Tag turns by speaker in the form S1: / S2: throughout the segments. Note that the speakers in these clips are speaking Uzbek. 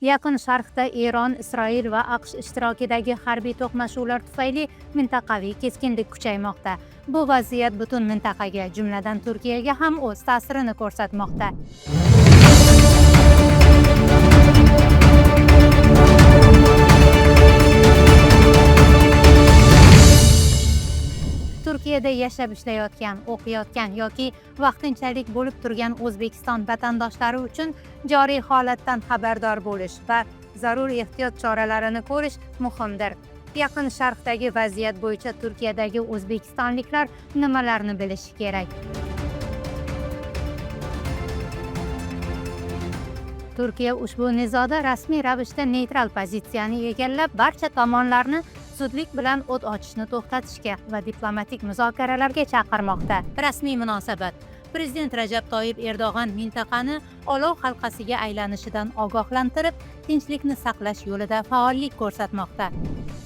S1: Yaqin Sharqda Eron, Isroil va AQSh ishtirokidagi harbiy to'qnashuvlar tufayli mintaqaviy keskinlik kuchaymoqda. Bu vaziyat butun mintaqaga, jumladan Turkiyaga ham o'z ta'sirini ko'rsatmoqda. Turkiyada yashab ishlayotgan, o'qiyotgan yoki vaqtinchalik bo'lib turgan O'zbekiston vatandoshlari uchun joriy holatdan xabardor bo'lish va zarur ehtiyot choralarini ko'rish muhimdir. Yaqin Sharqdagi vaziyat bo'yicha Turkiyadagi o'zbekistonliklar nimalarni bilishi kerak? Turkiya ushbu nizoda rasmiy ravishda neytral pozitsiyani egallab, barcha tomonlarni zudlik bilan o't ochishni to'xtatishga va diplomatik muzokaralarga chaqirmoqda. Rasmiy munosabat. Prezident Rajab Toyyib Erdo'g'an mintaqani olov halqasiga aylanishidan ogohlantirib, tinchlikni saqlash yo'lida faollik ko'rsatmoqda.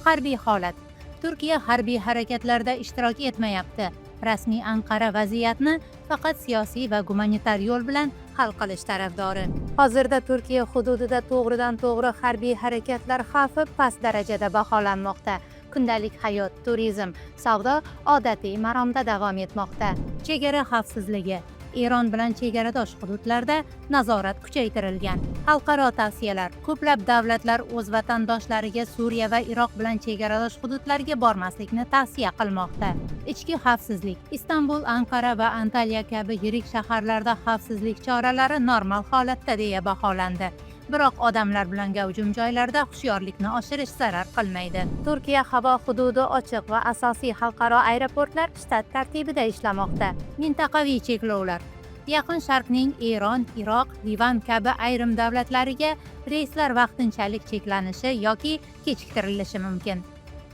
S1: Harbiy holat. Turkiya harbiy harakatlarda ishtirok etmayapti. Rasmiy Anqara vaziyatni faqat siyosiy va gumanitar yo'l bilan hal qilish tarafdori. Hozirda Turkiya hududida to'g'ridan-to'g'ri harbiy harakatlar xavfi past darajada baholanmoqda. Kundalik hayot, turizm, savdo odatiy maromda davom etmoqda. Chegara xavfsizligi. Eron bilan chegaradosh hududlarda nazorat kuchaytirilgan. Xalqaro tavsiyalar. Ko'plab davlatlar o'z vatandoshlariga Suriya va Iroq bilan chegaradosh hududlarga bormaslikni tavsiya qilmoqda. Ichki xavfsizlik. Istanbul, Anqara va Antalya kabi yirik shaharlarda xavfsizlik choralari normal holatda deya baholandi. Biroq odamlar bilan gavjum joylarda hushyorlikni oshirish zarar qilmaydi. Turkiya havo hududi ochiq va asosiy xalqaro aeroportlar shtat tartibida ishlamoqda. Mintaqaviy cheklovlar. Yaqin Sharqning Eron, Iroq, Livan kabi ayrim davlatlariga reyslar vaqtinchalik cheklanishi yoki kechiktirilishi mumkin.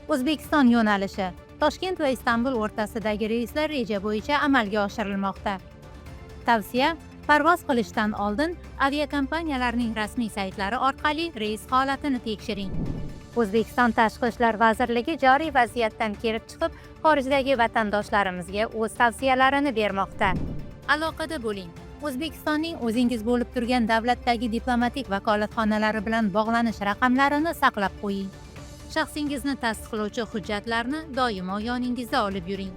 S1: O'zbekiston yo'nalishi. Toshkent va Istanbul o'rtasidagi reyslar reja bo'yicha amalga oshirilmoqda. Tavsiya: parvoz qilishdan oldin aviakompaniyalarning rasmiy saytlari orqali reys holatini tekshiring. O'zbekiston Tashqi ishlar vazirligi joriy vaziyatdan kelib chiqib, xorijdagi vatandoshlarimizga o'z tavsiyalarini bermoqda. Aloqada bo'ling. O'zbekistonning o'zingiz bo'lib turgan davlatdagi diplomatik vakolatxonalari bilan bog'lanish raqamlarini saqlab qo'ying. Shaxsingizni tasdiqlovchi hujjatlarni doimo yoningizda olib yuring.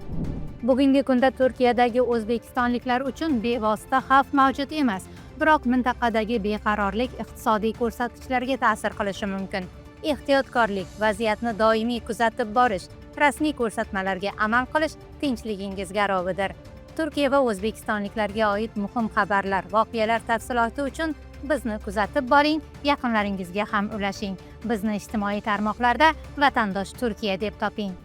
S1: Bugungi kunda Turkiyadagi o'zbekistonliklar uchun bevosita xavf mavjud emas, biroq mintaqadagi beqarorlik iqtisodiy ko'rsatkichlarga ta'sir qilishi mumkin. Ehtiyotkorlik, vaziyatni doimiy kuzatib borish, rasmiy ko'rsatmalarga amal qilish tinchligingiz garovidir. Turkiya va o'zbekistonliklarga oid muhim xabarlar, voqealar tafsiloti uchun bizni kuzatib boring, yaqinlaringizga ham ulashing. Bizni ijtimoiy tarmoqlarda Vatandosh Turkiya deb toping.